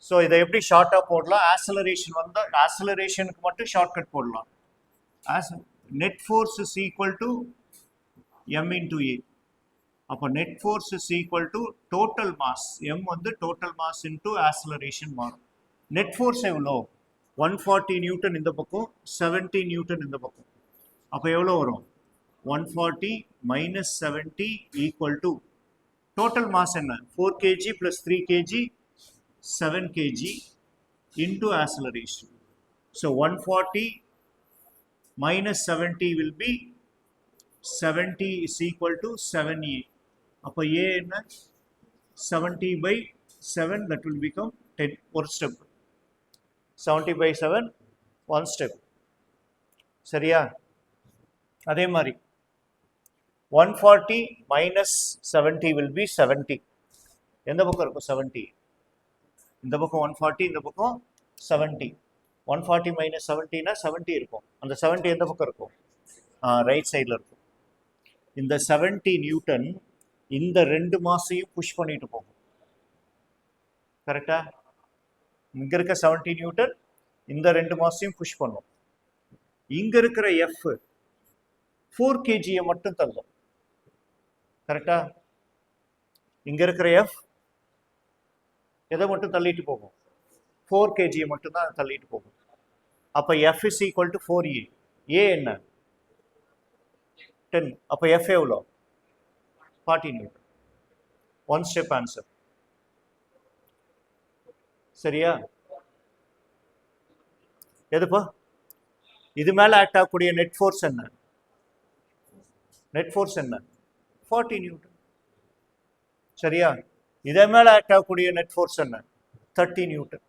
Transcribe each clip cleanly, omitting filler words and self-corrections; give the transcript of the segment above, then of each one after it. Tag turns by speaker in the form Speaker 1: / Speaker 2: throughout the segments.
Speaker 1: So இதை எப்படி ஷார்ட்டாக போடலாம்? ஆக்சலரேஷன் வந்து ஆக்சலரேஷனுக்கு மட்டும் ஷார்ட்கட் போடலாம். Net force is equal to m into A. அப்போ net force is equal to total mass. m வந்து டோட்டல் மாஸ் இன்டூ ஆக்சலரேஷன் மாறும். நெட் ஃபோர்ஸ் எவ்வளோ? 140 நியூட்டன் இந்த பக்கம், 70 நியூட்டன் இந்த பக்கம். அப்போ எவ்வளோ வரும்? 140 minus 70 equal to total mass என்ன? 4 kg plus 3 kg 7 kg into acceleration. So 140 minus 70 will be 70 is equal to 7a. அப்போ a என்ன? 70 by 7, that will become 10. ஒரு step. 70 by 7 one step. சரியா? அதே மாதிரி 140 minus 70 will be 70. எந்த பக்கம் இருக்கும் 70? இந்த பக்கம் 140, இந்த பக்கம் 70. 140 minus 70 னா 70 இருக்கும். அந்த 70 எந்த பக்கம் இருக்கும்? ரைட் சைடில் இருக்கும். இந்த 70 நியூட்டன் இந்த ரெண்டு மாசையும் புஷ் பண்ணிட்டு போகும். கரெக்டா? இங்க இருக்க 70 நியூட்டன் இந்த ரெண்டு மாசையும் புஷ் பண்ணும். இங்க இருக்கிற எஃப் 4 kg மட்டும் தள்ளும். கரெக்டா? இங்க இருக்கிற எஃப் எதை மட்டும் தள்ளிட்டு போகும்? 4 kg மட்டும் தான் தள்ளிட்டு போகும். அப்ப F is equal to 4a. ஏ என்ன? 10. அப்ப எஃப் எவ்வளோ? 40 நியூட்டன். One step answer. சரியா? எதுப்பா? இது மேல ஆக்ட் ஆகக்கூடிய நெட் ஃபோர்ஸ் என்ன? நெட் ஃபோர்ஸ் என்ன? 40 நியூட்டன். சரியா? இதே மேல ஆக்ட் ஆகக்கூடிய நெட் ஃபோர்ஸ் என்ன? 30 நியூட்டன்.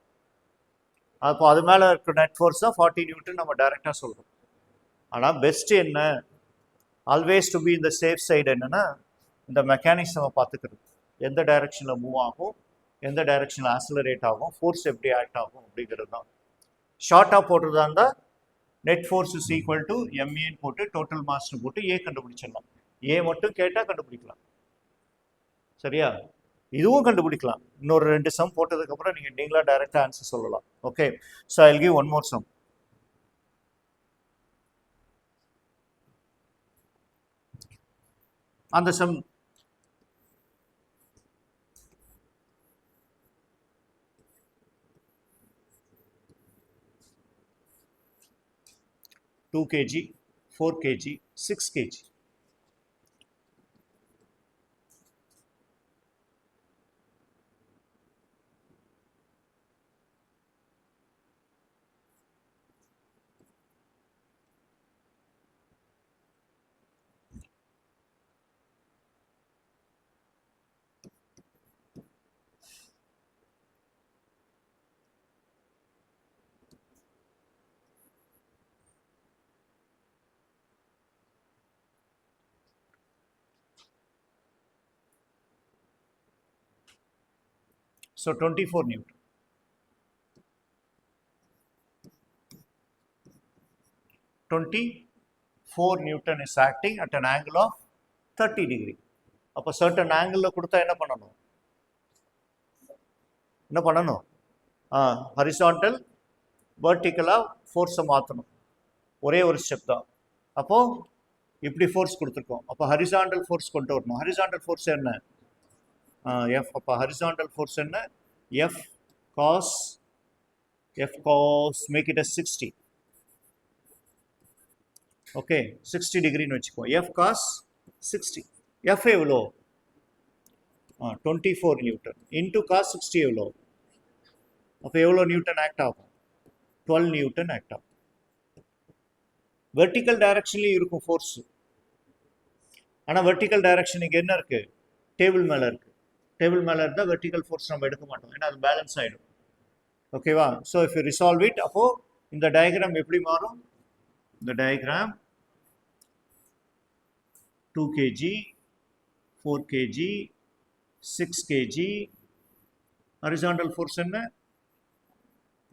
Speaker 1: அப்போ அது மேல இருக்கிற நெட் ஃபோர்ஸ் தான் 40 நியூட்டன் நம்ம டைரக்டா சொல்றோம். ஆனா பெஸ்ட் என்ன? ஆல்வேஸ் டு பி இந்த சேஃப் சைடு என்னன்னா, இந்த மெக்கானிசமை பார்த்துக்கிறது. எந்த டைரக்ஷன்ல மூவ் ஆகும், எந்த டைரக்ஷன்ல ஆக்சலரேட் ஆகும், ஃபோர்ஸ் எப்படி ஆக்ட் ஆகும் அப்படிங்கிறது தான். ஷார்ட்டாக போடுறதா இருந்தால் net force is equal to எம்ஏன்னு போட்டு டோட்டல் மாஸ்ன்னு போட்டு ஏ கண்டுபிடிச்சிடலாம். ஏ மட்டும் கேட்டால் கண்டுபிடிக்கலாம். சரியா? இதுவும் கண்டுபிடிக்கலாம். இன்னொரு 2 சம் போட்டதுக்கப்புறம் நீங்கள் நீங்களா டைரக்டாக ஆன்சர் சொல்லலாம். Okay, so I will give one more sum. அந்த sum two kg, 4 kg, 6 kg. So 24 Newton. 24 Newton is acting at an angle of 30 degree. அப்போ certain angle கொடுத்தா என்ன பண்ணணும்? என்ன பண்ணணும்? ஹரிசாண்டல் வெர்டிக்கலாக ஃபோர்ஸை மாற்றணும். ஒரே ஒரு ஸ்டெப் தான். அப்போ இப்படி ஃபோர்ஸ் கொடுத்துருக்கோம். அப்போ ஹரிசாண்டல் ஃபோர்ஸ் கொண்டு வரணும். ஹரிசாண்டல் ஃபோர்ஸ் என்ன? எஃப். அப்போ ஹரிசாண்டல் ஃபோர்ஸ் என்ன? F cos make it as 60. Okay, 60 டிகிரின்னு வச்சுக்கோ. F cos 60. எஃப் எவ்வளோ? 24 நியூட்டன் இன்டூ காஸ் 60 எவ்வளோ? அப்போ எவ்வளோ நியூட்டன் ஆக்ட் ஆகும்? 12 நியூட்டன் ஆக்ட் ஆகும். வெர்டிக்கல் டைரக்ஷன்லேயும் இருக்கும் ஃபோர்ஸ். ஆனால் வெர்டிக்கல் டைரக்ஷன் இங்கே என்ன இருக்கு? டேபிள் மேலே இருக்கு. டேபிள் மேலே இருந்தால் வெர்டிக்கல் ஃபோர்ஸ் நம்ம எடுக்க மாட்டோம், ஏன்னா அது பேலன்ஸ் ஆகிடும். ஓகேவா? So if you resolve it, அப்போ இந்த டயக்ராம் எப்படி மாறும்? இந்த diagram 2 kg, 4 kg, 6 kg, horizontal force என்ன?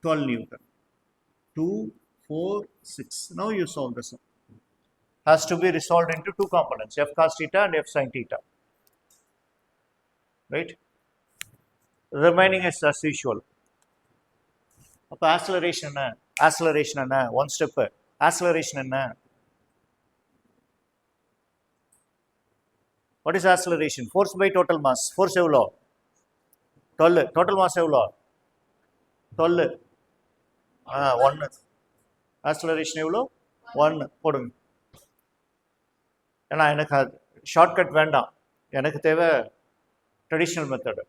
Speaker 1: 12 Newton. 2, 4, 6. Now you solve the sum. Has to be resolved into two components, f cos theta and f sin theta. Right? Remaining is as usual. அப்போ acceleration என்ன? Acceleration என்ன? One step. Acceleration என்ன? What is acceleration? Force by total mass. Force எவ்வளோ? 12. Total mass எவ்வளோ? 12. 1. Acceleration எவ்வளோ? 1 போடுங்க. ஏன்னா எனக்கு ஷார்ட்கட் வேண்டாம், எனக்கு தேவை ட்ரெடிஷ்னல் மெத்தடு.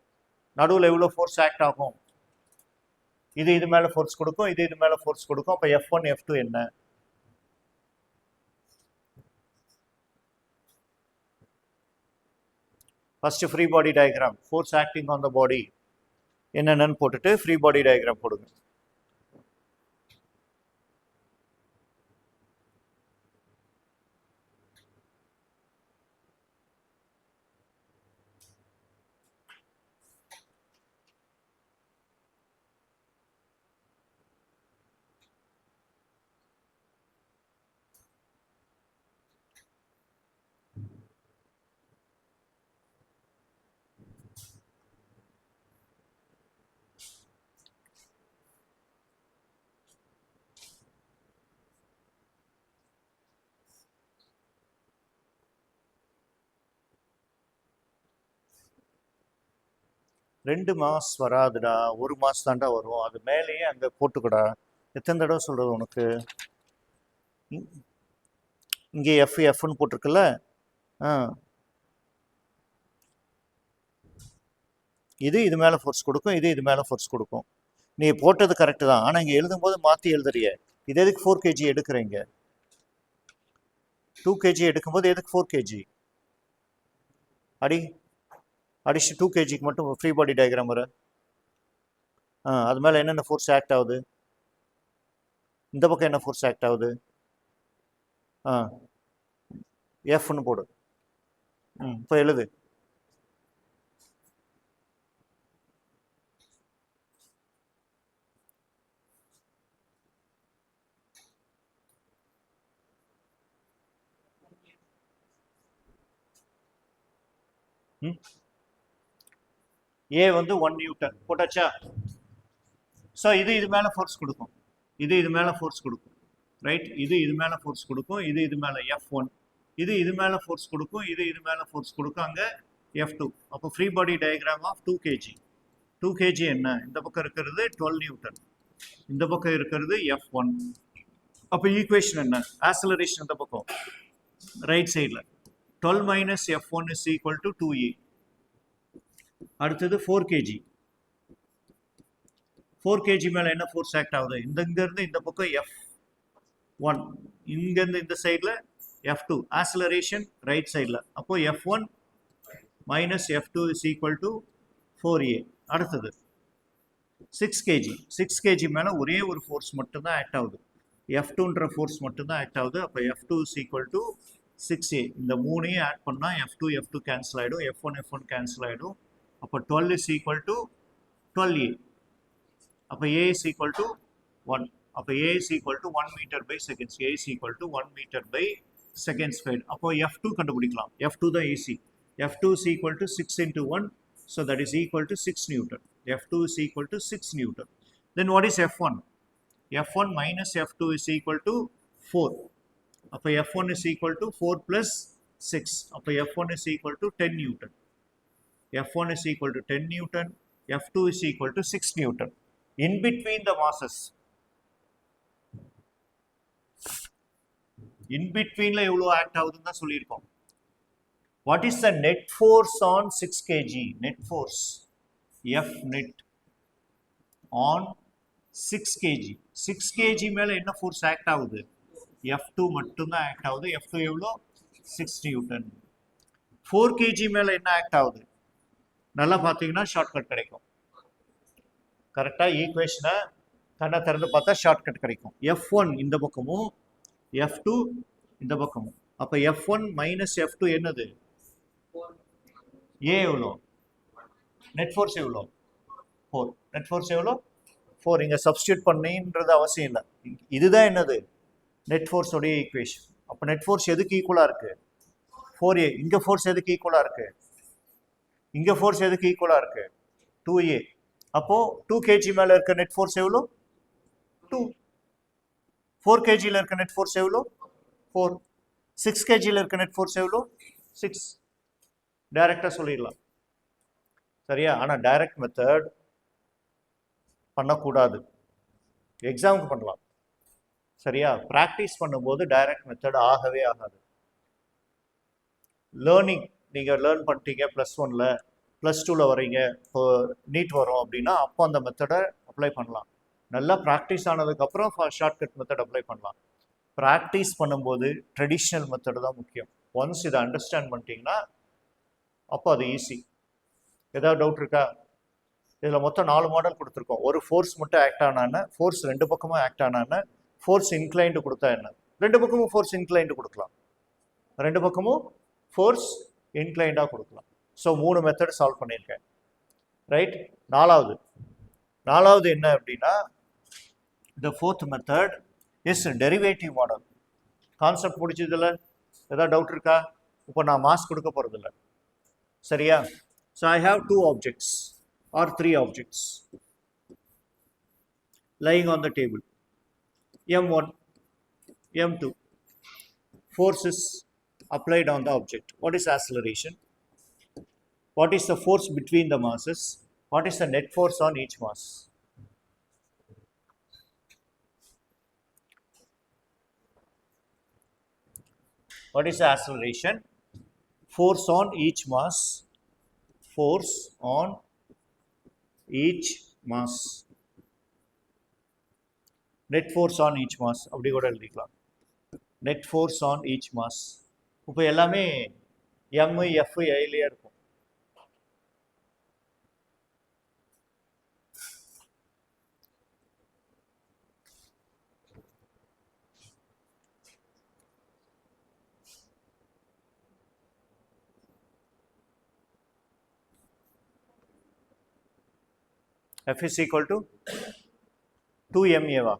Speaker 1: நடுவில் எவ்வளோ ஃபோர்ஸ் ஆக்ட் ஆகும்? இது மேலே ஃபோர்ஸ் கொடுக்கும், இது மேலே ஃபோர்ஸ் கொடுக்கும். அப்போ F1 F2 என்ன? First free body diagram, force acting on the body என்னென்னு போட்டுட்டு ஃப்ரீ பாடி டயக்ராம் போடுங்க. ரெண்டு மாஸ் வராதுடா, ஒரு மாஸ் தாண்டா வரும். அது மேலேயே அங்கே போட்டுக்கடா. எத்தனை தடவை சொல்கிறது உனக்கு? இங்கே எஃப்னு போட்டிருக்குல்ல. இது மேலே ஃபோர்ஸ் கொடுக்கும், இது மேலே ஃபோர்ஸ் கொடுக்கும். நீ போட்டது கரெக்டு தான், ஆனால் இங்கே எழுதும்போது மாற்றி எழுதுறிய. இது எதுக்கு 4 kg எடுக்கிறீங்க? 2 kg எடுக்கும்போது எதுக்கு 4 kg? அடிச்சு 2 kgக்கு மட்டும் ஃப்ரீ பாடி டயக்ராம் வர. அது மேலே என்னென்ன ஃபோர்ஸ் ஆக்ட் ஆகுது? இந்த பக்கம் என்ன ஃபோர்ஸ் ஆக்ட் ஆகுது? எஃப்னு போடு. இப்போ எழுது. ஏ வந்து 1 நியூட்டன் போட்டாச்சா? ஸோ இது மேலே ஃபோர்ஸ் கொடுக்கும், இது மேலே ஃபோர்ஸ் கொடுக்கும், ரைட்? இது மேலே ஃபோர்ஸ் கொடுக்கும், இது மேலே F1. இது மேலே ஃபோர்ஸ் கொடுக்கும், இது மேலே ஃபோர்ஸ் கொடுக்கும், அங்கே F2. அப்போ free body diagram of 2 kg. 2 kg என்ன? இந்த பக்கம் இருக்கிறது 12 நியூட்டன், இந்த பக்கம் இருக்கிறது F1. அப்போ ஈக்குவேஷன் என்ன? ஆக்சலரேஷன் இந்த பக்கம் ரைட் சைடில் 12 minus F1 is equal to 2E. அடுத்தது 4 kg. 4 kg மேலே என்ன ஃபோர்ஸ் ஆக்ட் ஆகுது? இங்கேருந்து இந்த பக்கம் F1, இங்கேருந்து இந்த சைடில் F2. ஆக்சலரேஷன் ரைட் சைடில். அப்போ F1 minus F2 is equal to 4A. அடுத்தது 6 kg. 6 kg மேலே ஒரே ஒரு ஃபோர்ஸ் மட்டும்தான் ஆக்ட் ஆகுது, F2ன்ற ஃபோர்ஸ் மட்டும்தான் ஆக்ட் ஆகுது. அப்போ F2 is equal to 6A. இந்த மூணையும் ஆட் பண்ணால் F2 கேன்சல் ஆகிடும், F1 கேன்சல் ஆகிடும். அப்போ 12 is equal to 12A. அப்போ A is equal to 1. அப்போ A is equal to 1 meter by seconds. A is equal to 1 meter by seconds squared. அப்போ F2 கண்டுபிடிக்கலாம். F2 தான் easy. F2 is equal to 6 into 1. So that is equal to 6 Newton. F2 is equal to 6 Newton. Then what is F1? F1 minus F2 is equal to 4. அப்போ F1 is equal to 4 plus 6. அப்போ F1 is equal to 10 Newton. F1 is equal to 10 Newton. F2 is equal to 6 Newton. In between the masses. In betweenல எவ்வளோ act ஆகுதுன்னு தான் சொல்லியிருக்கோம். What is the net force on 6 kg? Net force F net on 6 kg. 6 kg மேலே என்ன force act ஆகுது? F2 மட்டும்தான் act ஆகுது. F2 எவ்வளோ? 6 நியூட்டன். 4 kg மேலே என்ன ஆக்ட் ஆகுது? நல்லா பார்த்தீங்கன்னா ஷார்ட்கட் கிடைக்கும். கரெக்டாக ஈக்குவேஷனை கண்ணை திறந்து பார்த்தா ஷார்ட்கட் கிடைக்கும். F1 இந்த பக்கமும் F2 இந்த பக்கமும். அப்போ F1 மைனஸ் F2 என்னது? ஏ எவ்வளோ? நெட் ஃபோர்ஸ் எவ்வளோ? 4. நெட் ஃபோர்ஸ் எவ்வளோ? 4. இங்கே சப்ஸ்டியூட் பண்ணின்றது அவசியம் இல்லை. இதுதான் என்னது? நெட் ஃபோர்ஸோடைய ஈக்குவேஷன். அப்போ நெட் ஃபோர்ஸ் எதுக்கு ஈக்குவலாக இருக்குது? 4A. இங்கே ஃபோர்ஸ் எதுக்கு ஈக்குவலாக இருக்குது? இங்கே ஃபோர்ஸ் எதுக்கு ஈக்குவலாக இருக்குது? 2A. அப்போது 2 kg மேலே இருக்க நெட் ஃபோர்ஸ் எவ்வளோ? 2. 4 kg இருக்க நெட் ஃபோர்ஸ் எவ்வளோ 4. 6 kg இருக்க நெட் ஃபோர்ஸ் எவ்வளோ 6. டைரக்டா சொல்லிடலாம். சரியா? ஆனால் டைரக்ட் மெத்தட் பண்ணக்கூடாது. எக்ஸாமுக்கு பண்ணலாம். சரியா? ப்ராக்டிஸ் பண்ணும்போது டைரக்ட் மெத்தட் ஆகவே ஆகாது. லேர்னிங் நீங்கள் லேர்ன் பண்ணிட்டீங்க +1ல் +2ல் வரீங்க, இப்போ நீட் வரும் அப்படின்னா அப்போ அந்த மெத்தடை அப்ளை பண்ணலாம். நல்லா ப்ராக்டிஸ் ஆனதுக்கப்புறம் ஷார்ட்கட் மெத்தட் அப்ளை பண்ணலாம். ப்ராக்டிஸ் பண்ணும்போது ட்ரெடிஷ்னல் மெத்தடு தான் முக்கியம். ஒன்ஸ் இதை அண்டர்ஸ்டாண்ட் பண்ணிட்டீங்கன்னா அப்போ அது ஈஸி. ஏதாவது டவுட் இருக்கா? இதில் மொத்தம் 4 மாடல் கொடுத்துருக்கோம். ஒரு ஃபோர்ஸ் மட்டும் ஆக்ட் ஆனான்னு, ஃபோர்ஸ் 2 பக்கமும் ஆக்ட் ஆனான்னு, ஃபோர்ஸ் இன்க்ளைண்டு கொடுத்தா என்ன, 2 பக்கமும் ஃபோர்ஸ் இன்க்ளைண்டு கொடுக்கலாம், 2 பக்கமும் ஃபோர்ஸ் இன்க்ளைண்டாக கொடுக்கலாம். ஸோ 3 மெத்தட் சால்வ் பண்ணியிருக்கேன். ரைட்? நாலாவது என்ன அப்படின்னா, the fourth method is derivative model. Concept முடிச்சதில்ல? ஏதாவது டவுட் இருக்கா? இப்போ நான் மாஸ் கொடுக்க போகிறதில்ல. சரியா? So I have 2 objects or 3 objects lying on the table. M1, M2. Force is applied on the object. What is acceleration? What is the force between the masses? What is the net force on each mass? What is the acceleration? Force on each mass. Force on each mass. Net force on each mass. அப்படி கூட எழுதிக்கலாம். Net force on each mass. இப்போ எல்லாமே M, F, Iலேயே இருக்கும். F is equal to 2ma வா?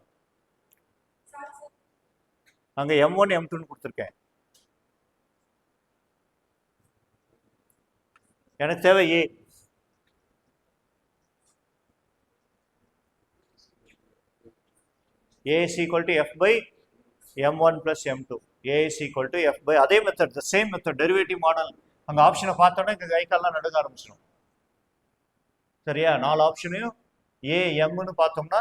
Speaker 1: அங்கே M1 M2 கொடுத்துருக்கேன். எனக்கு தேவை A. A is equal to F by M1 plus M2. A is equal to F by, அதே method, the same method, derivative model. அங்கே ஆப்ஷனை பார்த்தோன்னே இங்கே கை கால்லாம் நடுங்க ஆரம்பிச்சிடும். சரியா? 4 ஆப்ஷனையும் A, Mன்னு பார்த்தோம்னா,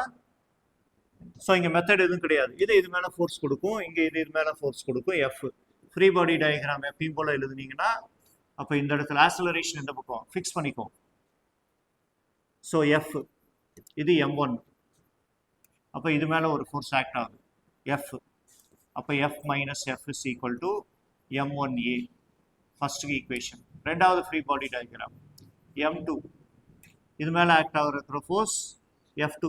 Speaker 1: ஸோ இங்கே மெத்தட் எதுவும் கிடையாது. இது மேலே ஃபோர்ஸ் கொடுக்கும், இங்கே இது மேலே ஃபோர்ஸ் கொடுக்கும். F ஃப்ரீ பாடி டயக்ராம் எப்பயும் போல் எழுதுனீங்கன்னா அப்போ இந்த இடத்துல ஆக்சலரேஷன் இந்த பக்கம் ஃபிக்ஸ் பண்ணிக்கும். ஸோ F இது M1, அப்போ இது மேலே ஒரு ஃபோர்ஸ் ஆக்ட் ஆகுது F. அப்போ F minus F is equal to M1A. First equation. ரெண்டாவது ஃப்ரீ பாடி டயக்ராம் M2, இது மேலே ஆக்ட் ஆகிற ஃபோர்ஸ் F2.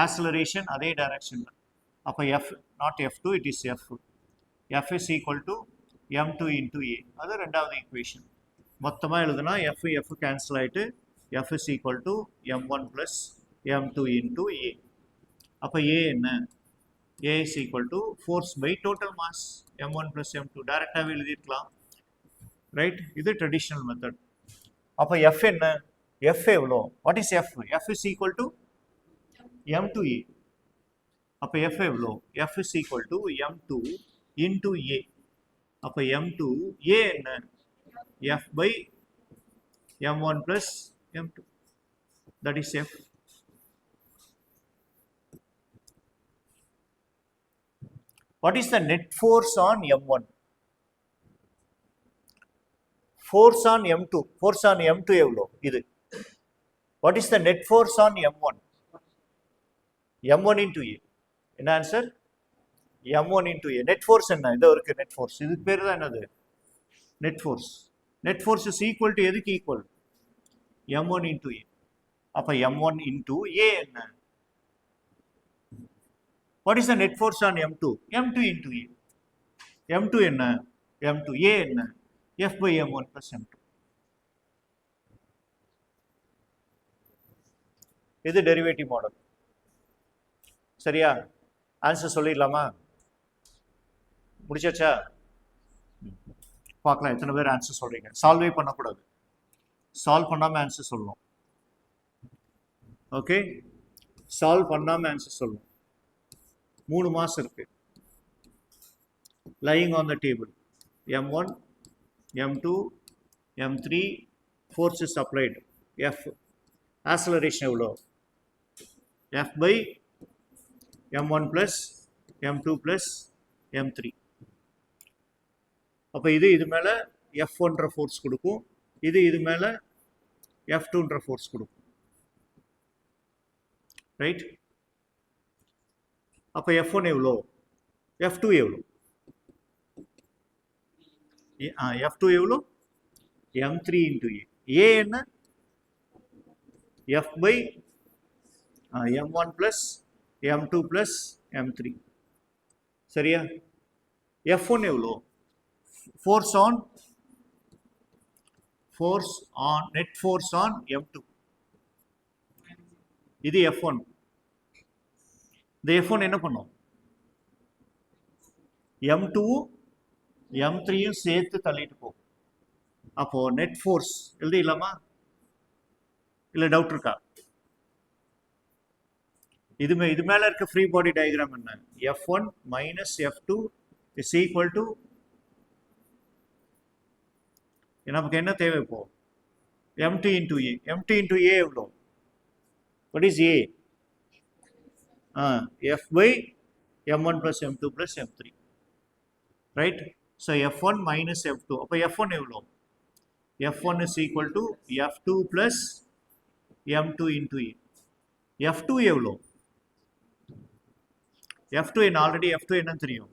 Speaker 1: ஆக்சலரேஷன் அதே டைரக்ஷனில். அப்போ F not F2, it is F. F is equal to M2 into A. அது ரெண்டாவது ஈக்குவேஷன். மொத்தமாக எழுதுனா F F கேன்சல் ஆகிட்டு F is equal to M1 plus M2 into A. அப்போ A என்ன? A is equal to force by total mass M1 plus M2. டைரெக்டாகவே எழுதியிருக்கலாம். Right? இது ட்ரெடிஷ்னல் மெத்தட். அப்போ F என்ன? F எவ்வளோ? What is F? F is equal to M2A. அப்போ F எவ்வளோ? F is equal to M2 into A. அப்போ M2 A என்ன? F by M1 plus M2. That is F. What is the net force on M1? Force on M2. Force on M2 எவ்வளோ? இது. What is the net force on M1? M1 into A. என்ன answer? M1 into A. Net force என்ன? இது இருக்கு net force. இதுக்கு பேர் தான் என்னது? Net force. Net force is equal to எதுக்கு ஈக்குவல்? M1 into A. அப்போ M1 into A என்ன? What is the net force on M2? M2 into A. M2 என்ன? M2. A என்ன? F by M1 plus M2. இது derivative model. சரியா? Answer சொல்லிடலாமா? முடிச்சாச்சா? பார்க்கலாம் எத்தனை பேர் ஆன்சர் சொல்றீங்க. சால்வே பண்ணக்கூடாது, சால்வ் பண்ணாம ஆன்சர் சொல்லணும். ஓகே, சால்வ் பண்ணாம ஆன்சர் சொல்லணும். 3 mass இருக்கு lying on the table. M1, M2, M3, force is applied. F, acceleration எவ்வளோ? F by M1 plus M2 plus M3. அப்போ இது மேலே F1ன்ற ஃபோர்ஸ் கொடுக்கும், இது மேலே F2ன்ற ஃபோர்ஸ் கொடுக்கும். ரைட்? அப்போ F1 எவ்வளோ? F2 எவ்வளோ? F2 எவ்வளோ? M3 into A. A என்ன? F by M1 plus M2 plus M3. சரியா? F1 எவ்வளோ? Force on net force on M2. இது F1. இந்த F1 என்ன பண்ணும்? M2 M3யும் சேர்த்து தள்ளிட்டு போகும். அப்போ நெட் ஃபோர்ஸ் எழுதிடலாமா? இல்லை டவுட் இருக்கா? இது மேலே இருக்க ஃப்ரீ பாடி டயக்ராம் என்ன? F1 minus F2 is equal to, நமக்கு என்ன தேவை இப்போ? M2 into A. M2 into A எவ்வளோ? What is A? F by M1 plus M2 plus M3. Right? So F1 minus F2. அப்போ F1 எவ்வளோ? F1 is equal to F2 plus M2 into A. F2 எவ்வளோ? F2 என்ன? Already F2 என்னன்னு தெரியும்.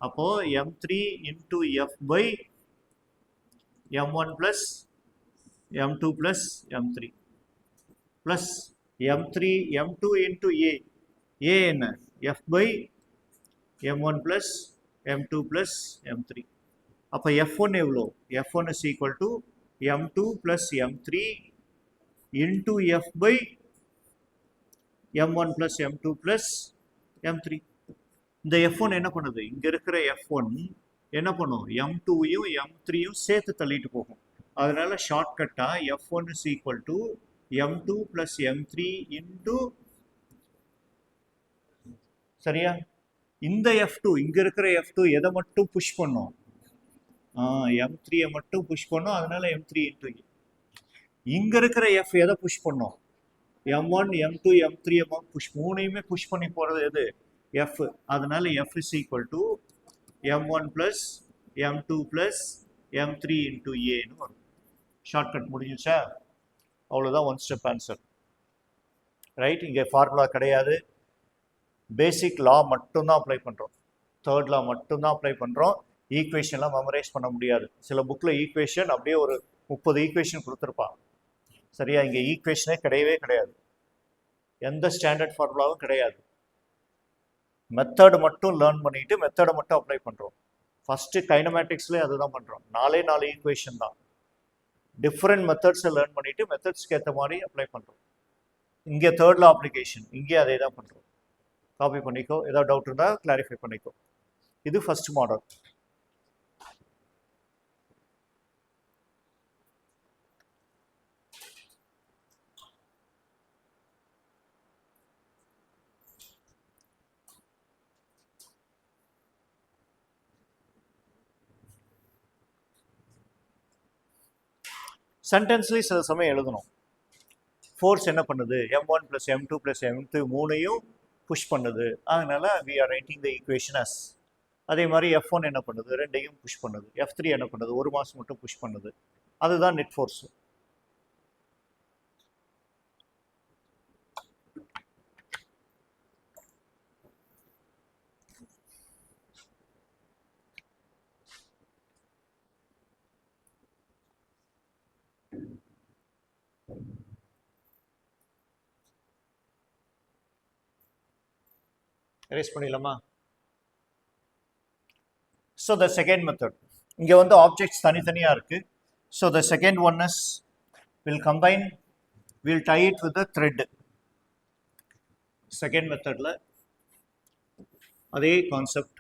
Speaker 1: அப்போ M3 into F by M1 plus M2 plus M3 plus M2 into A. A என்ன? F by M1 plus M2 plus M3. அப்போ F1 எவ்வளோ? F1 is equal to M2 plus M3 into F by M1 plus M2 plus M3. இந்த F1 என்ன பண்ணுது? இங்க இருக்கிற F1 என்ன பண்ணும்? M2யும் M3யும் சேர்த்து தள்ளிட்டு போகும். அதனால ஷார்ட்கட்டா F1 is equal to M2 plus M3 into, சரியா? இந்த F2, இங்க இருக்கிற F2 எதை மட்டும் புஷ் பண்ணும்? M3 மட்டும் புஷ் பண்ணும். அதனால M3 into A. இங்க இருக்கிற F எதை புஷ் பண்ணும்? M1 M2 M3 push, மூணையுமே push பண்ணி போறது எது? F. அதனால F is equal to M1 plus M2 plus M3 into A ன்னு வரும். ஷார்ட்கட் முடிஞ்சிச்சா? அவ்வளோதான் ஒன் ஸ்டெப் ஆன்சர். ரைட்? இங்கே ஃபார்முலா கிடையாது, பேசிக் லா மட்டும்தான் அப்ளை பண்ணுறோம். தேர்ட் லா மட்டும்தான் அப்ளை பண்ணுறோம். ஈக்குவேஷன்லாம் மெமரைஸ் பண்ண முடியாது. சில புக்கில் ஈக்குவேஷன் அப்படியே ஒரு 30 ஈக்குவேஷன் கொடுத்துருப்பான். சரியா? இங்கே ஈக்குவேஷனே கிடையவே கிடையாது, எந்த ஸ்டாண்டர்ட் ஃபார்முலாவும் கிடையாது. மெத்தட் மட்டும் லேர்ன் பண்ணிட்டு மெத்தடை மட்டும் அப்ளை பண்ணுறோம். ஃபஸ்ட்டு கைனமேட்டிக்ஸ்லேயே அதுதான் பண்ணுறோம். 4 ஈக்குவேஷன் தான். டிஃப்ரெண்ட் மெத்தட்ஸை லேர்ன் பண்ணிட்டு மெத்தட்ஸ்க்கு ஏற்ற மாதிரி அப்ளை பண்ணுறோம். இங்கே தேர்ட் லா அப்ளிகேஷன், இங்கே அதே தான் பண்ணுறோம். காப்பி பண்ணிக்கோ, ஏதாவது டவுட் இருந்தால் கிளாரிஃபை பண்ணிக்கோ. இது ஃபர்ஸ்ட் மாடல். சென்டென்ஸ்லேயும் சில சமயம் எழுதணும். ஃபோர்ஸ் என்ன பண்ணுது? M1 plus M2 plus M3 மூணையும் புஷ் பண்ணுது. அதனால we are writing the equation as. அதே மாதிரி F1 என்ன பண்ணுது? ரெண்டையும் புஷ் பண்ணுது. F3 என்ன பண்ணுது? ஒரு மாஸ் மட்டும் புஷ் பண்ணுது. அதுதான் நெட் ஃபோர்ஸ். erase பண்ணிடலாமா? So the second method, இங்க வந்து ஆப்ஜெக்ட்ஸ் தனித்தனியா இருக்கு. So the second one is, we'll combine, we'll tie it with the thread. Second methodல அதே கான்செப்ட்.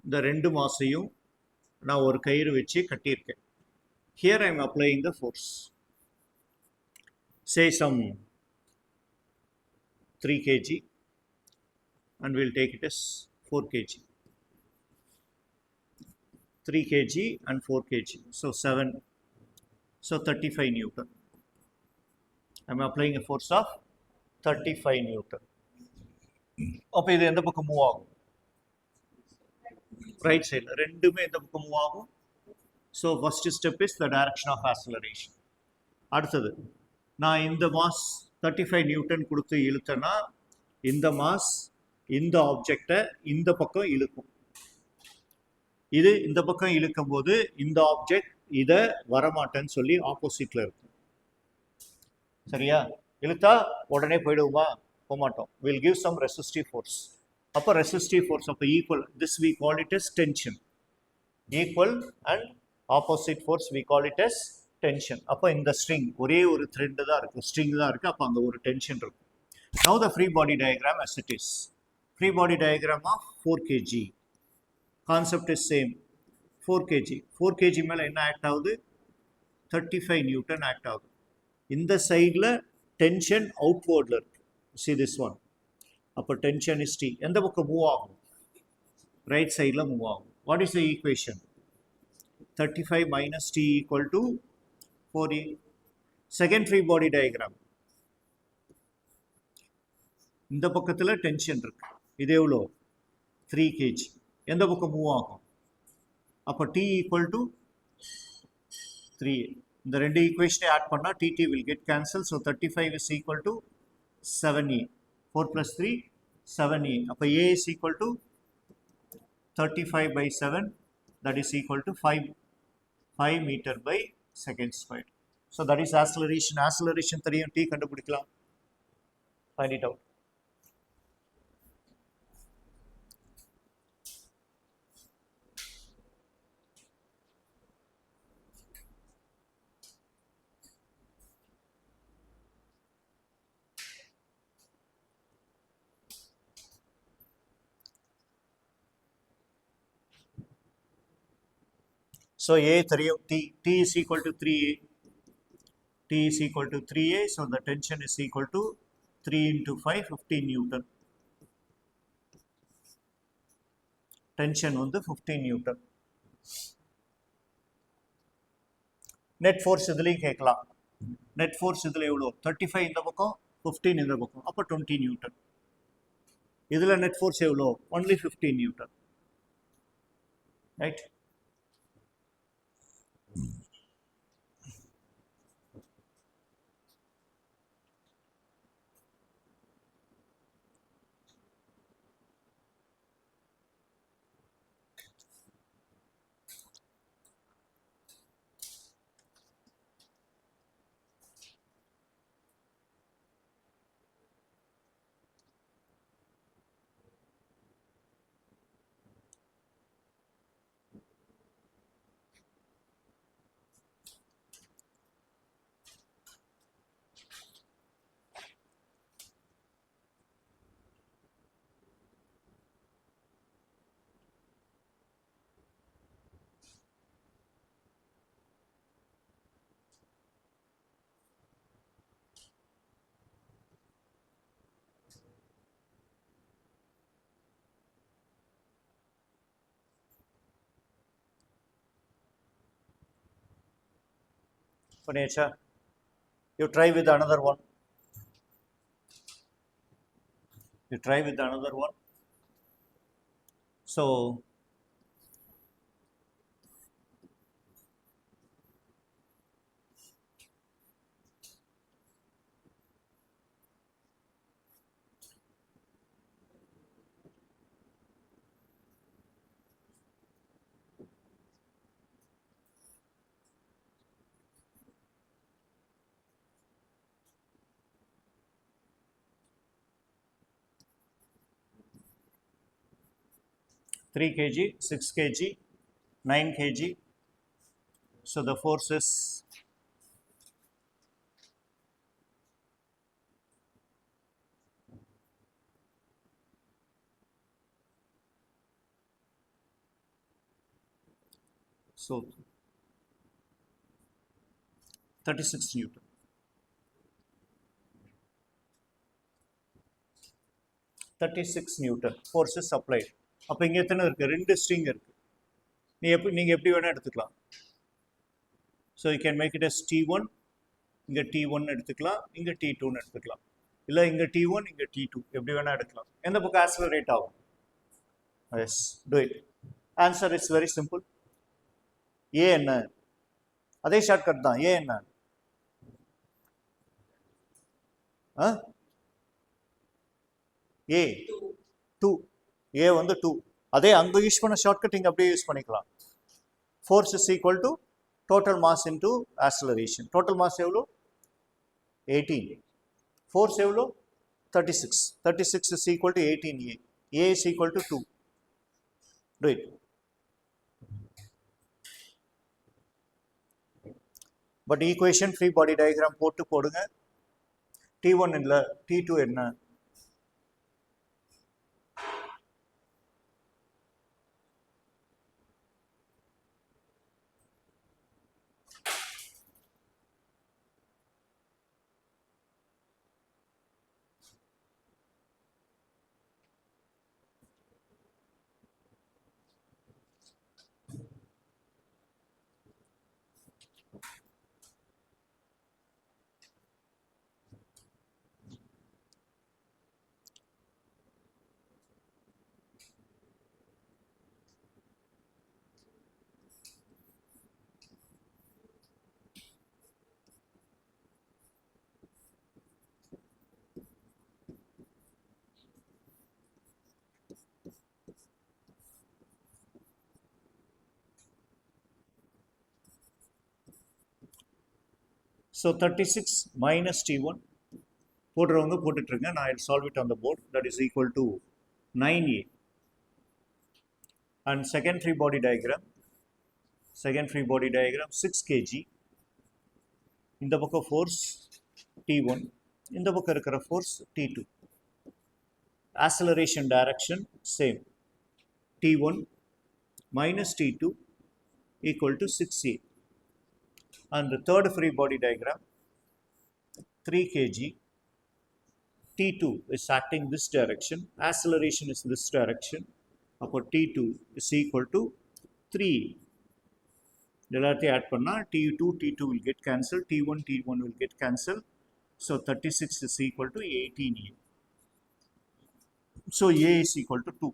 Speaker 1: இந்த ரெண்டு மாசையும் நான் ஒரு கயிறு வச்சு கட்டியிருக்கேன். Here I am applying the force. Say some 3 kg and we'll take it as 4 kg. 3 kg and 4 kg. So 7. So 35 Newton. I'm applying a force of 35 Newton. அப்போ இது எந்த பக்கம் மூவ் ஆகும்? ரைட் சைடில். ரெண்டுமே எந்த பக்கம் மூவ் ஆகும்? So first step is the direction of acceleration. அடுத்தது நான் இந்த மாஸ் 35 நியூட்டன் கொடுத்து இழுத்தேன்னா இந்த மாஸ் இந்த ஆப்ஜெக்டை இந்த பக்கம் இழுக்கும். இது இந்த பக்கம் இழுக்கும் போது இந்த ஆப்ஜெக்ட் இதை வரமாட்டேன்னு சொல்லி ஆப்போசிட்ல இருக்கும். சரியா? இழுத்தா உடனே போயிடுவோமா? போக மாட்டோம். Will give some resistive force. அப்போ ரெசிஸ்டிவ் ஃபோர்ஸ் அப்போ equal, this we call it as tension. Equal and opposite force we call it as tension. அப்போ இந்த ஸ்ட்ரிங் ஒரே ஒரு த்ரெட் தான் இருக்கு, ஸ்ட்ரிங் தான் இருக்கு. அப்போ அங்கே ஒரு டென்ஷன் இருக்கும். Now the free body diagram as it is. Free body diagram of 4 kg. Concept is same. 4 kg. 4 kg மேலே என்ன ஆக்ட் ஆகுது? 35 நியூட்டன் ஆக்ட் ஆகுது. இந்த சைடில் டென்ஷன் அவுட்வர்டில் இருக்கு. See this one. அப்போ டென்ஷன் இஸ் T. எந்த பக்கம் மூவ் ஆகும்? ரைட் சைடில் மூவ் ஆகும். What is the equation? 35 minus T equal to 4A. Second free body diagram. இந்த பக்கத்தில் டென்ஷன் இருக்கு. இது எவ்வளோ? 3 kg. எந்த பக்கம் மூவ் ஆகும்? அப்போ T ஈக்குவல் டு 3A. இந்த ரெண்டு ஈக்குவேஷனை ஆட் பண்ணால் TT will get cancelled. So 35 is equal to 7A. 4 plus 3, 7A. அப்போ A is equal to 35 by 7. That is equal to 5 meter by second squared. So that is acceleration. Acceleration தெரியும், T கண்டுபிடிக்கலாம். Find it out. So A தெரியும், T is equal to 3A. T is equal to 3A. So the tension is equal to 3 into 5, 15 Newton. Tension வந்து 15 Newton. Net force இதுலையும் கேட்கலாம். Net force இதில் எவ்வளோ? 35 இந்த பக்கம், 15 இந்த பக்கம். அப்போ 20 Newton. இதில் net force எவ்வளோ? Only 15 Newton. Right? Punicha, you try with another one. You try with another one. So three kg, 6 kg, 9 kg. So the force is so 36 Newton. 36 Newton force is applied. அப்போ இங்கே எத்தனை இருக்குது? 2 string இருக்குது. நீங்கள் எப்படி வேணால் எடுத்துக்கலாம். So you can make it as T1, இங்கே T1 எடுத்துக்கலாம், இங்கே T2ன்னு எடுத்துக்கலாம். இல்லை இங்கே T1 இங்கே T2 எப்படி வேணால் எடுக்கலாம். எந்த பக்கம் ஆக்ஸலரேட் ஆகும்? Yes, do it. Answer is very simple. A என்ன? அதே ஷார்ட்கட் தான். ஏ என்ன? ஏ 2. ஏ வந்து 2. அதே அங்கே யூஸ் பண்ண ஷார்ட்கட் இங்கே அப்படியே யூஸ் பண்ணிக்கலாம். Force is equal to total mass into acceleration. Total mass எவ்வளோ? 18. ஃபோர்ஸ் எவ்வளோ? 36. 36 is equal to 18A. A is equal to 2. Do it. But equation free body diagram போட்டு போடுங்க. T1 இல்லை, T2 என்ன? So 36 minus T1 போடுறவங்க போட்டுட்ருங்க. நான் I'll solve it on the board. That is equal to 9A. And second free body diagram 6 kg. இந்த பக்கம் force T1, இந்த பக்கம் இருக்கிற force T2. Acceleration direction same. T1 minus T2 equal to 6A. And the third free body diagram 3 kg. T2 is acting this direction, acceleration is this direction. Appo T2 is equal to 3. எல்லாத்தையும் add பண்ணால் T2 will get cancelled, T1 will get cancelled. So 36 is equal to 18A. So A is equal to 2.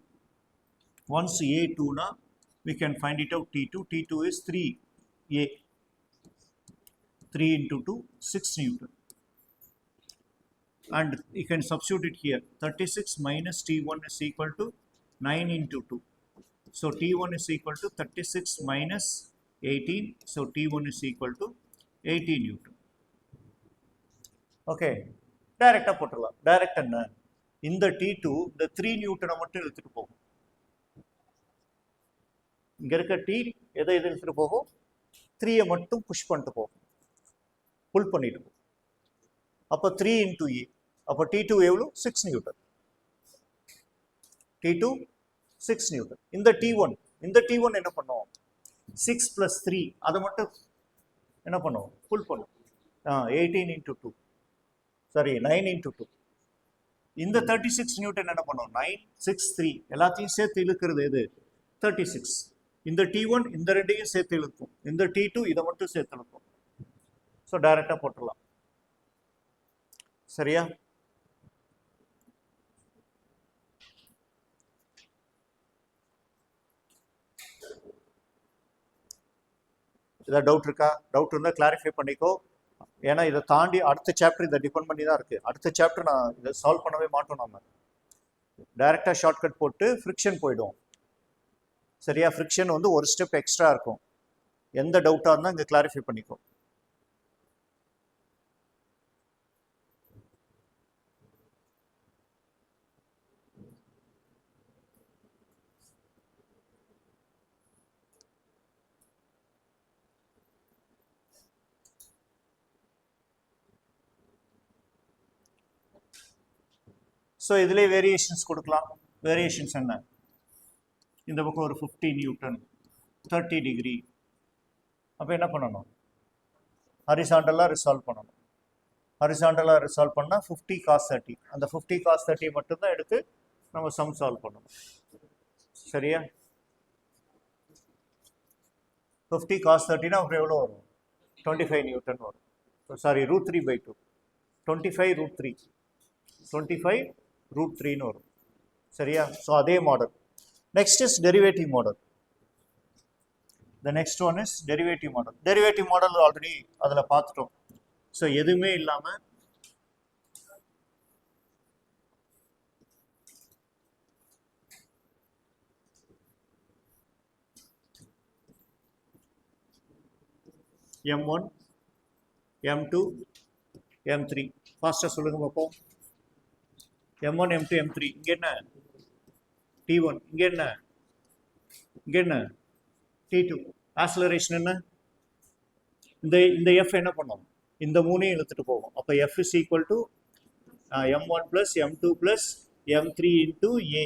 Speaker 1: Once A 2 na, we can find it out T2. T2 is 3A. 3 into 2, 6 Newton. And you can substitute it here. 36 minus T1 is equal to 9 into 2. So T1 is equal to 36 minus 18. So T1 is equal to 18 Newton. Okay. Direct போட்டுடலாம். Direct என்ன? இந்த T2 இந்த 3 Newton மட்டும் எடுத்துட்டு போகும். இங்க இருக்க T எதை எடுத்துட்டு போகும்? 3 மட்டும் புஷ் பண்ணிட்டு போகும். புல் பண்ணிட்டு போகும். அப்போ 3 into A. அப்போ T2 எவ்வளோ? 6 நியூட்டன். T2 6 Newton. இந்த T1 என்ன பண்ணுவோம்? 6 plus 3 அதை மட்டும் என்ன பண்ணுவோம்? புல் பண்ணுவோம். 18 into 2. Sorry 9 into 2. இந்த 36 நியூட்டன் என்ன பண்ணுவோம்? 9, 6, 3 எல்லாத்தையும் சேர்த்து இழுக்கிறது எது? 36. இந்த T1 இந்த ரெண்டையும் சேர்த்து இழுக்கும். இந்த T2 இதை மட்டும் சேர்த்து இழுக்கும். ஸோ டைரக்டாக போட்டுடலாம். சரியா? ஏதாவது டவுட் இருக்கா? டவுட் இருந்தால் கிளாரிஃபை பண்ணிக்கோ. ஏன்னா இதை தாண்டி அடுத்த சாப்டர் இதை டிபெண்ட் பண்ணி தான் இருக்குது. அடுத்த சாப்டர் நான் இதை சால்வ் பண்ணவே மாட்டோம். நம்ம டைரெக்டாக ஷார்ட்கட் போட்டு ஃப்ரிக்ஷன் போயிடுவோம். சரியா? ஃப்ரிக்ஷன் வந்து ஒரு ஸ்டெப் எக்ஸ்ட்ரா இருக்கும். எந்த டவுட்டாக இருந்தால் இங்கே கிளாரிஃபை பண்ணிக்கோ. ஸோ இதிலே வேரியேஷன்ஸ் கொடுக்கலாம். வேரியேஷன்ஸ் என்ன? இந்த பக்கம் ஒரு 50 நியூட்டன் 30 டிகிரி. அப்போ என்ன பண்ணணும்? ஹரிசாண்டலாக ரிசால்வ் பண்ணணும். ஹரிசாண்டலாக ரிசால்வ் பண்ணால் 50 cos 30. அந்த 50 cos 30 மட்டும்தான் எடுத்து நம்ம சம் சால்வ் பண்ணணும். சரியா? 50 cos 30 அப்புறம் எவ்வளோ வரும்? 25 நியூட்டன் வரும். சாரி, √3/2. 25 √3. 25 √3ன்னு வரும். சரியா? ஸோ அதே model. Next is derivative model. The next one is derivative model. Derivative model already அதில் பார்த்துட்டோம். ஸோ எதுவுமே இல்லாமல் M1, M2, M3 ஃபாஸ்ட்டாக சொல்லுங்க பார்ப்போம். M1, M2, M3 இங்கே என்ன? T1 இங்கே என்ன? இங்கே என்ன? T2. ஆக்சலரேஷன் என்ன? இந்த F என்ன பண்ணும்? இந்த மூணையும் இழுத்துட்டு போகும். அப்போ F is equal to M1 plus M2 plus M3 into A.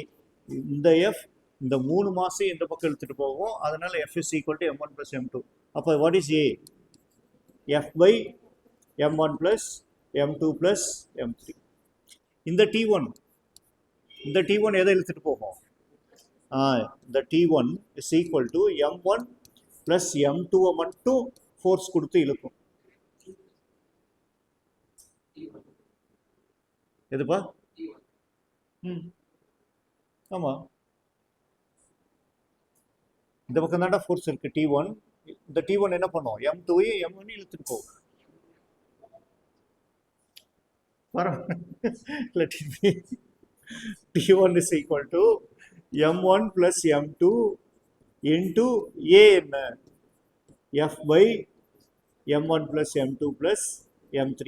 Speaker 1: இந்த F இந்த 3 மாசம் இந்த பக்கம் இழுத்துட்டு போகும். அதனால F is equal to M1 plus M2. அப்போ what is A? F by M1 plus M2 plus M3. இந்த T1 எதை இழுத்துட்டு போகும்? இந்த T1 is equal to M1 plus M2 மட்டும் ஃபோர்ஸ் கொடுத்து இழுக்கும். எதுப்பா? ஆமா, இந்த பக்கம் தாண்டா ஃபோர்ஸ் இருக்கு T1. இந்த T1 என்ன பண்ணும்? M2 M1 இழுத்துட்டு போகும். Let it be. T1 is equal to M1 plus M2 into A என்ன? F by M1 plus M2 plus M3.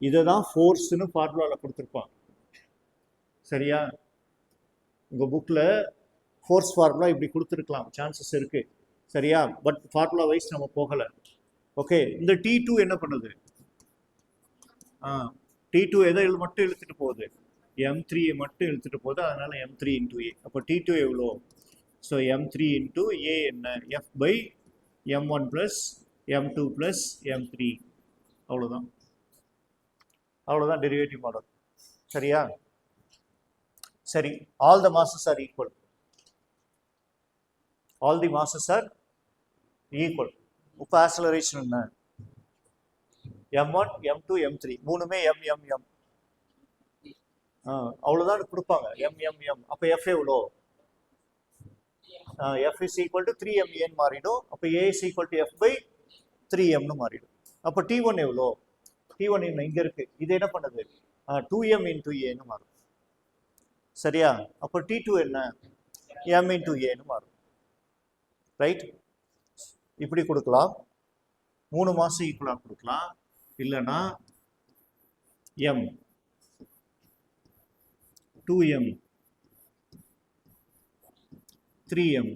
Speaker 1: இதுதான் ஃபோர்ஸ்னு ஃபார்முலாவில் கொடுத்துருப்பான். சரியா? உங்கள் புக்கில் ஃபோர்ஸ் ஃபார்முலா இப்படி கொடுத்துருக்கலாம், சான்சஸ் இருக்குது. சரியா? பட் ஃபார்முலா வைஸ் நம்ம போகலை. ஓகே, இந்த T2 என்ன பண்ணுது? T2 எதை மட்டும் இழுத்துட்டு போகுது? M3 மட்டும் இழுத்துட்டு போகுது. அதனால M3 into A. அப்போ T2 எவ்வளோ? ஸோ M3 into A என்ன? F by M1 plus M2 plus M3. அவ்வளோதான். Derivative model. சரியா? சரி, all the masses are equal. All the masses are equal. இப்போ ஆக்சலரேஷன் என்ன? M1, M2, M3 மூணுமே M. அவ்வளோதான் கொடுப்பாங்க. M. அப்போ F எவ்வளோ? F is equal to 3m மாறிடும். அப்போ A is equal to F by 3mனு மாறிடும். அப்போ T1 எவ்வளோ? T1 இங்கே இருக்கு. இது என்ன பண்ணுது? 2m into Aன்னு மாறும். சரியா? அப்போ T2 என்ன? M into Aன்னு மாறும். ரைட்? இப்படி கொடுக்கலாம். 3 மாசம் ஈக்குவலாக கொடுக்கலாம். இல்லைன்னா M 2m 3m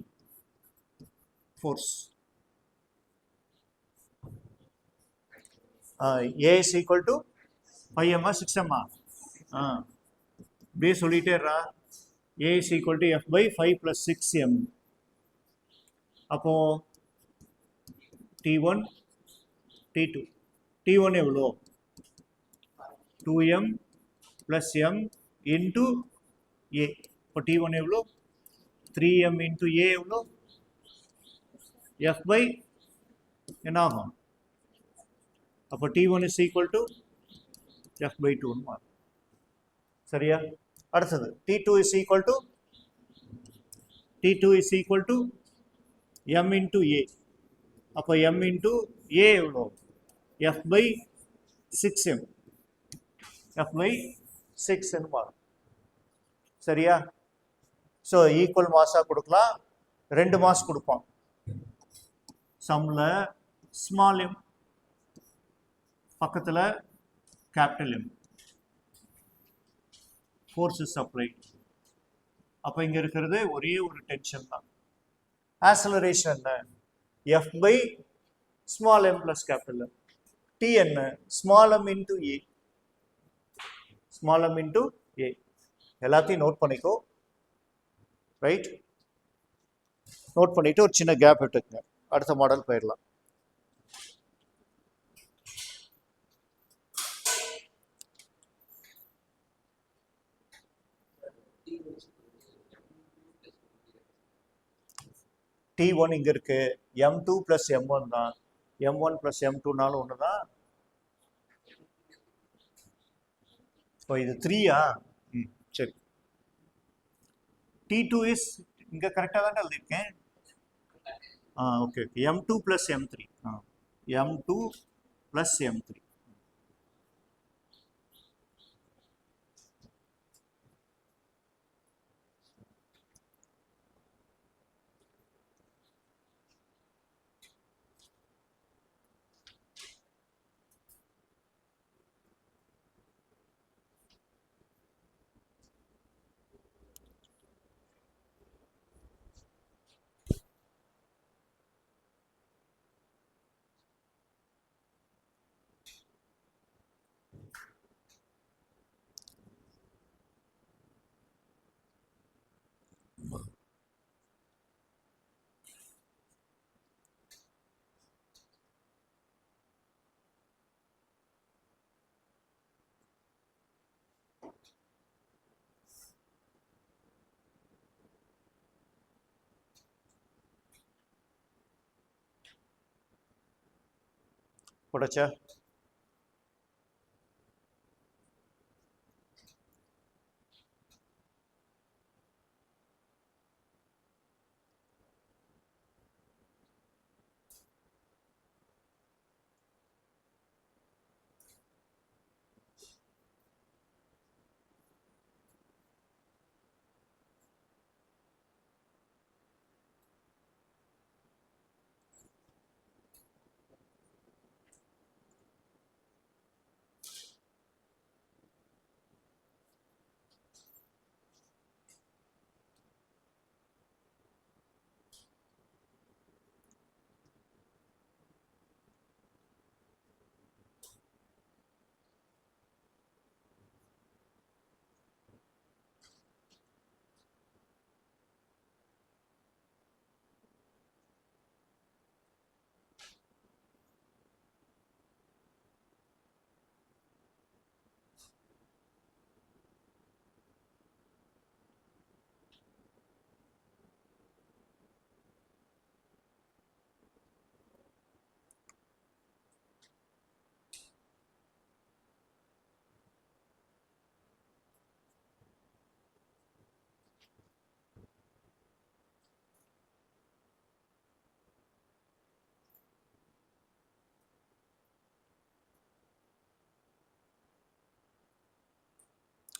Speaker 1: force. A is equal to 5m 6m. இப்படியே சொல்லிட்டேரா. A is equal to F by 5 plus 6m. அப்போ T1 T2. T1 எவ்வளோ? 2m plus m into A. இப்போ T1 எவ்வளோ? 3m into A எவ்வளோ? F by என்ன ஆகும்? அப்போ T1 is equal to F by 2ன்னு மாறும். சரியா? அடுத்தது T2 is equal to M into A. அப்போ M into A எவ்வளோ? F by 6m. F by 6ன்னு மாறும். சரியா? ஸோ ஈக்குவல் மாஸாக கொடுக்கலாம். 2 மாஸ் கொடுப்பான். சம்மில் ஸ்மால் எம், பக்கத்தில் கேபிட்டல் எம். Forces apply. அப்போ இங்கே இருக்கிறது ஒரே ஒரு டென்ஷன் தான். ஆக்சலரேஷன் என்ன? F by small m plus capital M. T என்ன? small m into A. small m into A. எல்லாத்தையும் நோட் பண்ணிக்கோ. ரைட்? நோட் பண்ணிட்டு ஒரு சின்ன கேப் விட்டுக்குங்க. அடுத்த மாடல் போயிடலாம். T1 இங்கே இருக்கு, M2 + M1 தான், M1 + M2நாலும் ஒன்று தான். இப்போ இது 3யா? சரி. T2 இஸ் இங்கே கரெக்டாக தான் எழுதியிருக்கேன். Okay okay, M2 + M3. M2 + M3. போடாச்சா?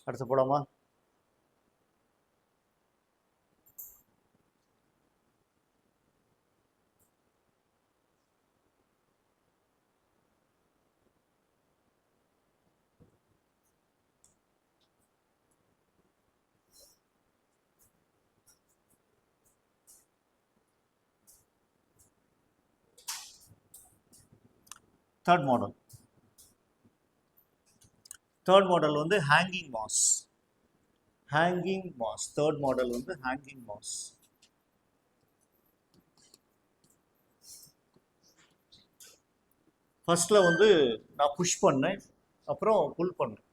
Speaker 1: அடுத்து போலாமா? Third model. தேர்ட் மாடல் வந்து hanging mass. Hanging mass. Third model வந்து ஹேங்கிங் மாஸ். ஃபர்ஸ்ட்ல வந்து நான் புஷ் பண்ணேன், அப்புறம் புல் பண்ணேன்.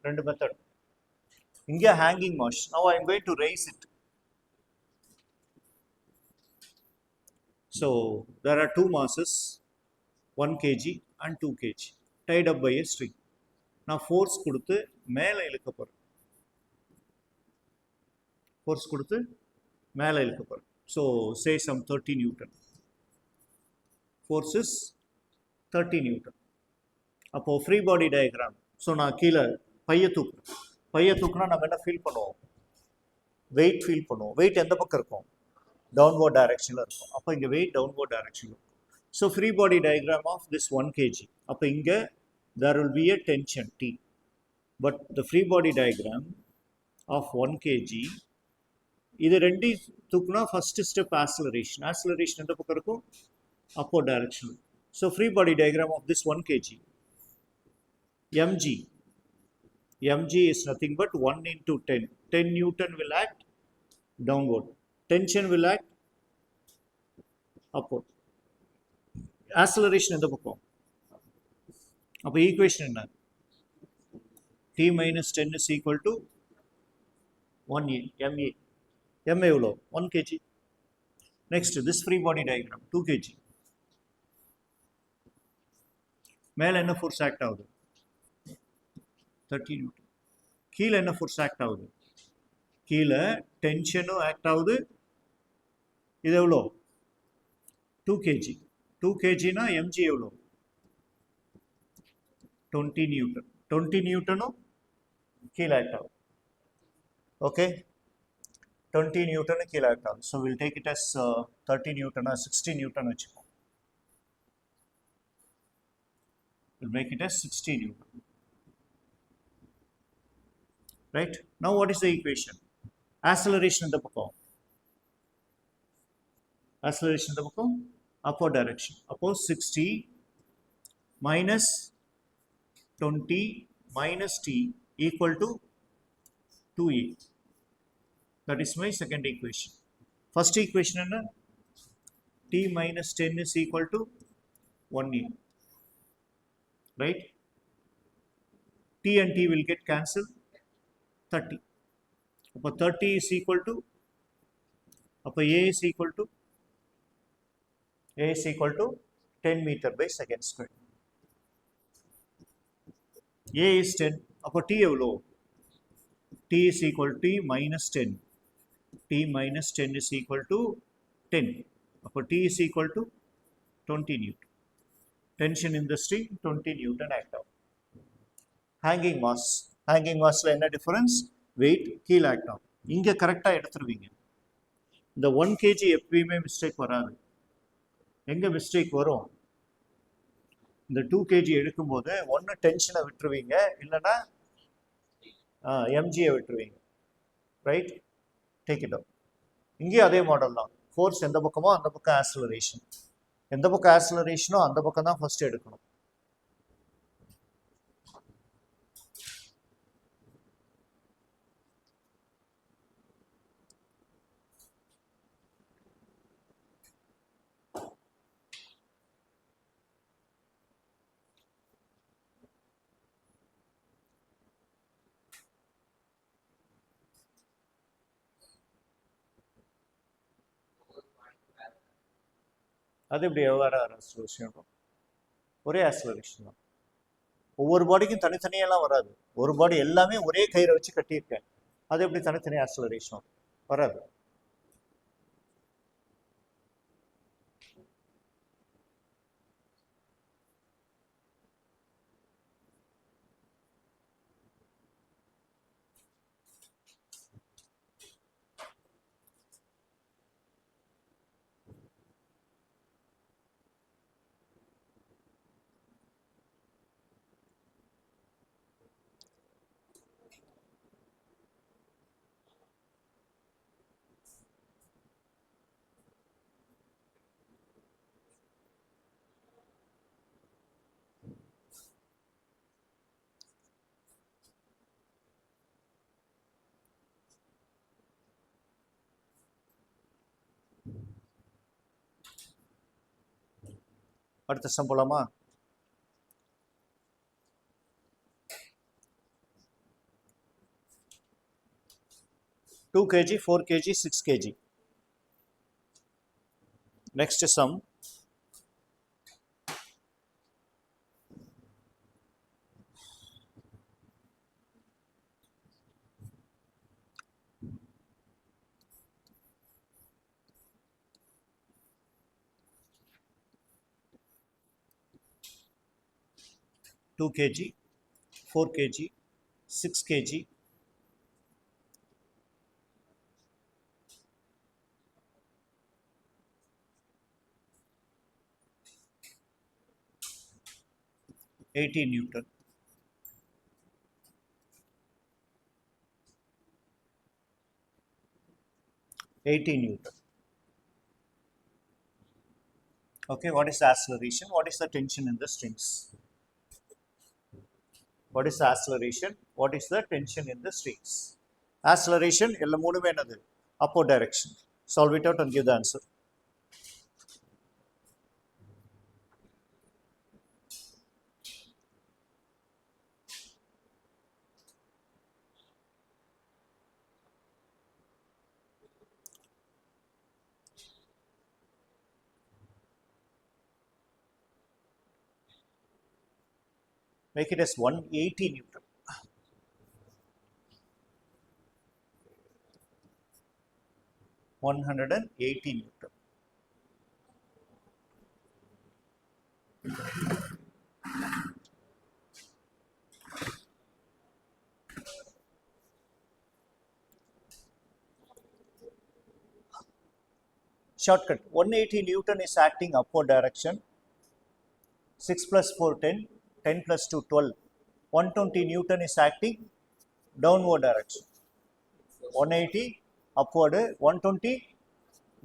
Speaker 1: ரெண்டு மெத்தட். இங்கே hanging mass. Now I am going to rice it. So there are two masses, 1 kg and 2 kg, tied up by a string. நான் ஃபோர்ஸ் கொடுத்து மேலே இழுக்க போகிறேன். ஃபோர்ஸ் கொடுத்து மேலே இழுக்க போகிறேன். So say some 30 newton. Force is 30 newton. அப்போது ஃப்ரீ பாடி டயக்ராம். ஸோ நான் கீழே பையை தூக்குறேன். பையை தூக்குனா நம்ம என்ன ஃபீல் பண்ணுவோம்? வெயிட் ஃபீல் பண்ணுவோம். வெயிட் எந்த பக்கம் இருக்கும்? டவுன்வர்ட் டைரக்ஷனில் இருக்கும். அப்போ இங்கே வெயிட் டவுன்வர்ட் டைரக்ஷனில் இருக்கும். So free body diagram of this 1 kg. அப்போ இங்கே there will be a tension T. But the free body diagram of 1 kg, இது ரெண்டு தூக்குனா ஃபர்ஸ்ட் ஸ்டெப் ஆக்சிலரேஷன். ஆக்சிலரேஷன் எந்த பக்கம் இருக்கும்? upward direction. So free body diagram of this 1 kg, mg is nothing but 1 into 10. 10 Newton will act downward. Tension will act upward. Acceleration எந்த பக்கம்? அப்போ equation என்ன? T minus 10 is equal to 1 MA. MA எவ்வளோ? 1 kg. Next, this free body diagram, 2 kg. மேலே என்ன force act ஆகுது? 30 Newton. கீழே என்ன ஃபோர்ஸ் ஆக்ட் ஆகுது? கீழே டென்ஷனும் ஆக்ட் ஆகுது. இது எவ்வளோ? 2 kg. 2 kgனா mg எவ்வளோ? 20 நியூட்டன். 20 நியூட்டனும் கீழே ஆக்ட் ஆகுது. ஓகே, 20 நியூட்டன் கீழே ஆக்ட் ஆகுது. So will take it as 30 நியூட்டனா 60 நியூட்டன் வச்சுக்கோம். We'll make it as 60 Newton. Right? Now what is the equation? Acceleration in the பக்கம். Acceleration in the பக்கம் upward direction. Upward 60 minus 20 minus t equal to 2e. That is my second equation. First equation என்ன? t minus 10 is equal to 1e. Right? T and T will get cancelled. 30. Appo 30 is equal to, appo A is equal to 10 meter by second square. A is 10. Appo T evlo? T is equal to T minus 10. T minus 10 is equal to 10. Appo T is equal to 20 Newton. Tension in the string 20 Newton act out. Hanging mass. Hanging mass la enna difference? Weight கீழ act out. இங்க கரெக்டா எடுத்துருவீங்க. இந்த 1 kg எப்பயுமே mistake வராது. எங்க mistake வரும்? இந்த 2 kg எடுக்கும்போது ஒன்று டென்ஷனை விட்டுருவீங்க, இல்லைன்னா எம்ஜியை விட்டுருவீங்க. ரைட்? Take it out. இங்கேயும் அதே மாடல் தான். ஃபோர்ஸ் எந்த பக்கமோ அந்த பக்கம் ஆக்சலரேஷன். எந்த பக்கம் ஆக்சலரேஷனோ அந்த பக்கம் தான் ஃபர்ஸ்ட் எடுக்கணும். அது எப்படி எவ்வாறு ஆக்சலரேஷன்? ஒரே ஆக்சலரேஷன் தான். ஒவ்வொரு பாடிக்கும் தனித்தனியெல்லாம் வராது. ஒரு பாடி எல்லாமே ஒரே கயிறை வச்சு கட்டியிருக்கேன், அது எப்படி தனித்தனி ஆக்சலரேஷன் வராது. அடுத்த சம் போலாமா? Two kg, 4 kg, 6 kg. Next sum. Two kg, 4 kg, 6 kg. $80 Newton. Okay, what is the acceleration? What is the tension in the strings? What is the acceleration? What is the tension in the strings? Acceleration, எல்லா மூணுமே என்னது? Upward direction. Solve it out and give the answer. Make it as 180 Newton. 180 Newton. Shortcut. 180 Newton is acting upward direction. 6 plus 4, 10. 10 plus 2, 12. 120 Newton is acting downward direction. 180 upward, 120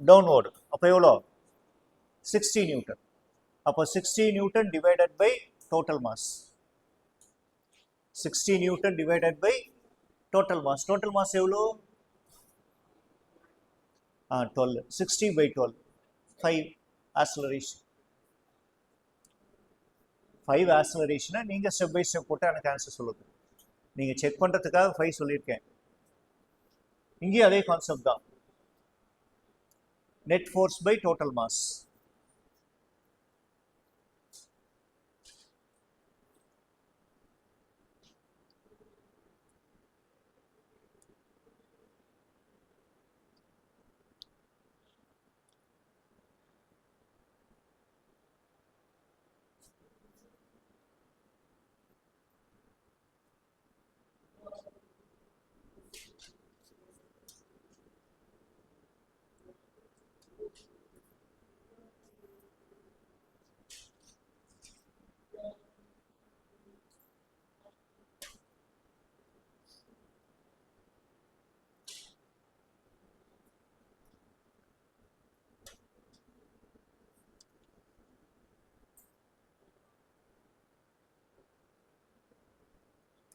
Speaker 1: downward. அப்போ எவ்வளோ 60 Newton. அப்போ 60 Newton divided by total mass. 60 Newton divided by total mass. Total mass எவ்வளோ 12. 60 by 12. 5 acceleration. 5 acceleration நீங்கள் step by step போட்டு எனக்கு answer சொல்லுங்க. நீங்கள் check பண்ணுறதுக்காக 5 சொல்லியிருக்கேன். இங்கேயும் அதே கான்செப்ட் தான். Net force by total mass.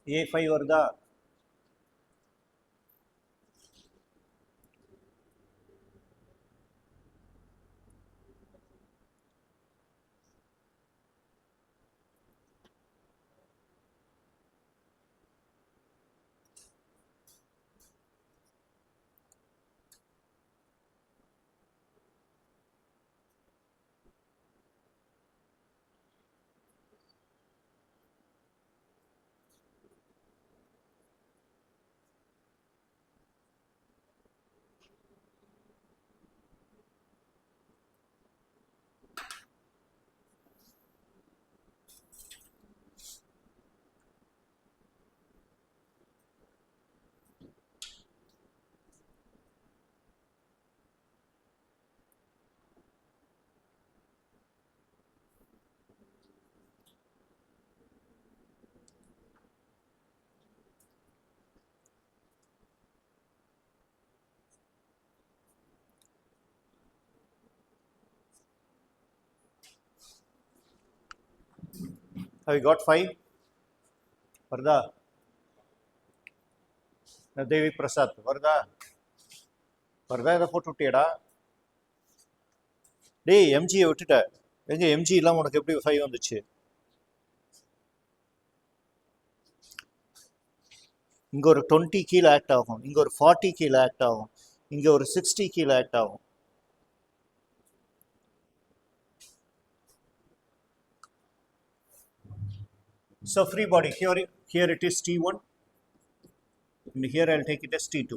Speaker 1: A5 வருதா? Have you got 5? வருதா? தேவி பிரசாத் வருதா? வருதா? இதை போட்டு விட்டியடா? டேய் எம்ஜியை விட்டுட்ட. எங்க எம்ஜி இல்லாமல் உனக்கு எப்படி 5 வந்துச்சு? இங்கே ஒரு 20 கீழே ஆக்ட் ஆகும், இங்கே ஒரு 40 கீழே ஆக்ட் ஆகும், இங்கே ஒரு 60 கீழே ஆக்ட் ஆகும். So free body, here it is T1 and here I'll take it as T2.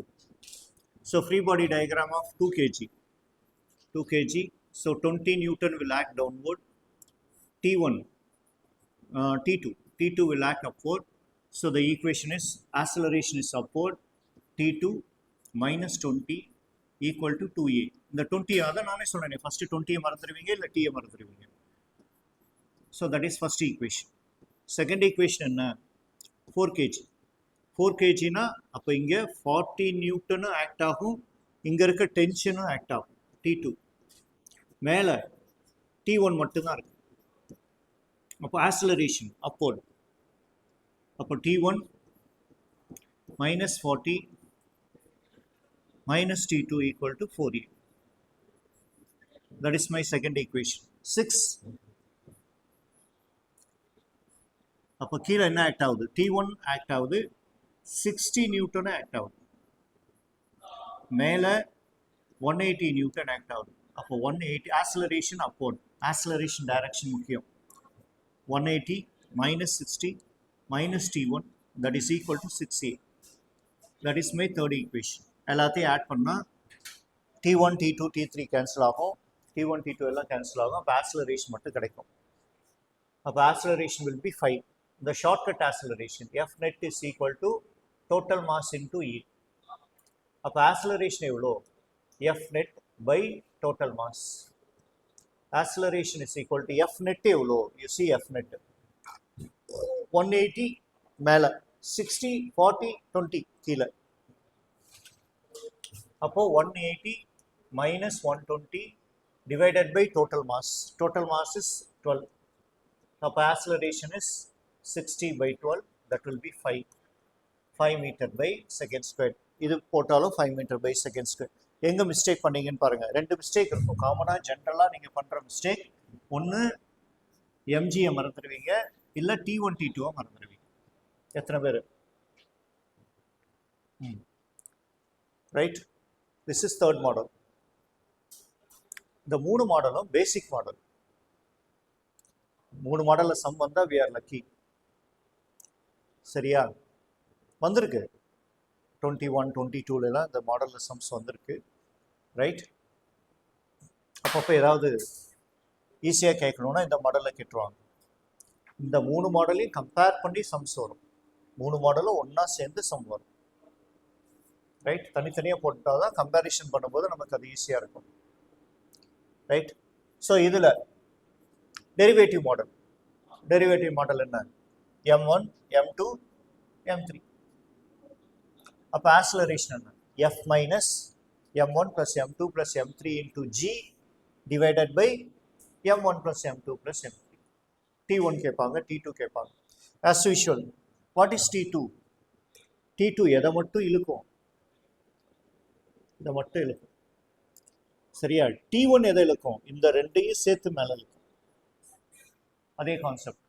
Speaker 1: So free body diagram of 2 kg. So 20 Newton will act downward. T1, T2 will act upward. So the equation is acceleration is upward. T2 minus 20 equal to 2a. இந்த 20 அதான் நானே சொன்னேன், first 20 மறந்துடுவீங்க இல்லை t மறந்துடுவீங்க. So that is first equation. Second equation என்ன? 4 kg. 4 kgனா அப்போ இங்கே 40 நியூட்டனும் act ஆகும், இங்கே இருக்க டென்ஷனும் ஆக்ட் ஆகும். T2 மேலே T1 மட்டும்தான் இருக்கு. அப்போ ஆக்சலரேஷன் அப்போர்ட். அப்போ T1 minus 40 minus T2 equal to 4a. That is my second equation. 6. அப்போ கீழே என்ன ஆக்ட் ஆகுது? T1 ஆக்ட் ஆகுது, 60 நியூட்டன் ஆக்ட் ஆகுது. மேலே 180 நியூட்டன் ஆக்ட் ஆகுது. அப்போ 180 ஆக்சலரேஷன் அப்போர்ட். ஆக்சலரேஷன் டைரக்ஷன் முக்கியம். 180 minus 60 minus T1 that is equal to 6A. That is my third equation. எல்லாத்தையும் ஆட் பண்ணால் T1, T2, T3 கேன்சல் ஆகும், T1, T2 எல்லாம் கேன்சல் ஆகும். அப்போ ஆக்சலரேஷன் மட்டும் கிடைக்கும். அப்போ acceleration will be 5. The shortcut acceleration F net is equal to total mass into E. அப்போ acceleration எவ்வளோ? F net by total mass. Acceleration is equal to F net எவ்வளோ? You see F net 180 மேலே, 60, 40, 20 கீழே. அப்போ 180 minus 120 divided by total mass. Total mass is 12. அப்போ acceleration is 60 by 12. That will be 5 meter by second square. இது போட்டாலும் 5 meter by second square. எங்கே mistake பண்ணீங்கன்னு பாருங்கள். ரெண்டு மிஸ்டேக் இருக்கும் காமனாக. ஜென்ரலாக நீங்கள் பண்ணுற மிஸ்டேக் ஒன்று எம்ஜியை மறந்துடுவீங்க, இல்லை T1, T2 மறந்துடுவீங்க. எத்தனை பேர்? Right. This is third model. இந்த மூணு மாடலும் பேசிக் மாடல். மூணு மாடலில் சம் வந்தால் we are lucky. சரியா? வந்திருக்கு 21, 22லலாம் இந்த மாடலில் சம்ஸ் வந்திருக்கு. ரைட். அப்பப்போ ஏதாவது ஈஸியாக கேட்கணுன்னா இந்த மாடலில் கேட்டுருவாங்க. இந்த மூணு மாடலையும் கம்பேர் பண்ணி சம்ஸ் வரும். மூணு மாடலும் ஒன்றா சேர்ந்து சம் வரும். ரைட். தனித்தனியாக போட்டால் தான் கம்பேரிஷன் பண்ணும்போது நமக்கு அது ஈஸியாக இருக்கும். ரைட். ஸோ இதில் டெரிவேட்டிவ் மாடல். டெரிவேட்டிவ் மாடல் என்ன? M1, M2, M3. அப்போ ஆக்சலரேஷன் என்ன? F minus M1 plus M2 plus M3 into G divided by M1 plus M2 plus M3. T1 கேட்பாங்க, T2 கேட்பாங்க. As usual, what is T2? T2 எதை மட்டும் இழுக்கும்? இதை மட்டும் இழுக்கும். சரியா? T1 எதை இழுக்கும்? இந்த ரெண்டையும் சேர்த்து மேலே இழுக்கும். அதே கான்செப்ட்.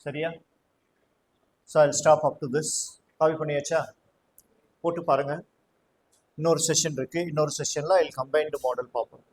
Speaker 1: சரியா? So I stop up to this. Copy பண்ணியாச்சா? போட்டு பாருங்கள். இன்னொரு செஷன் இருக்குது. இன்னொரு செஷனில் ஐ கம்பைன்டு மாடல் பார்ப்போம்.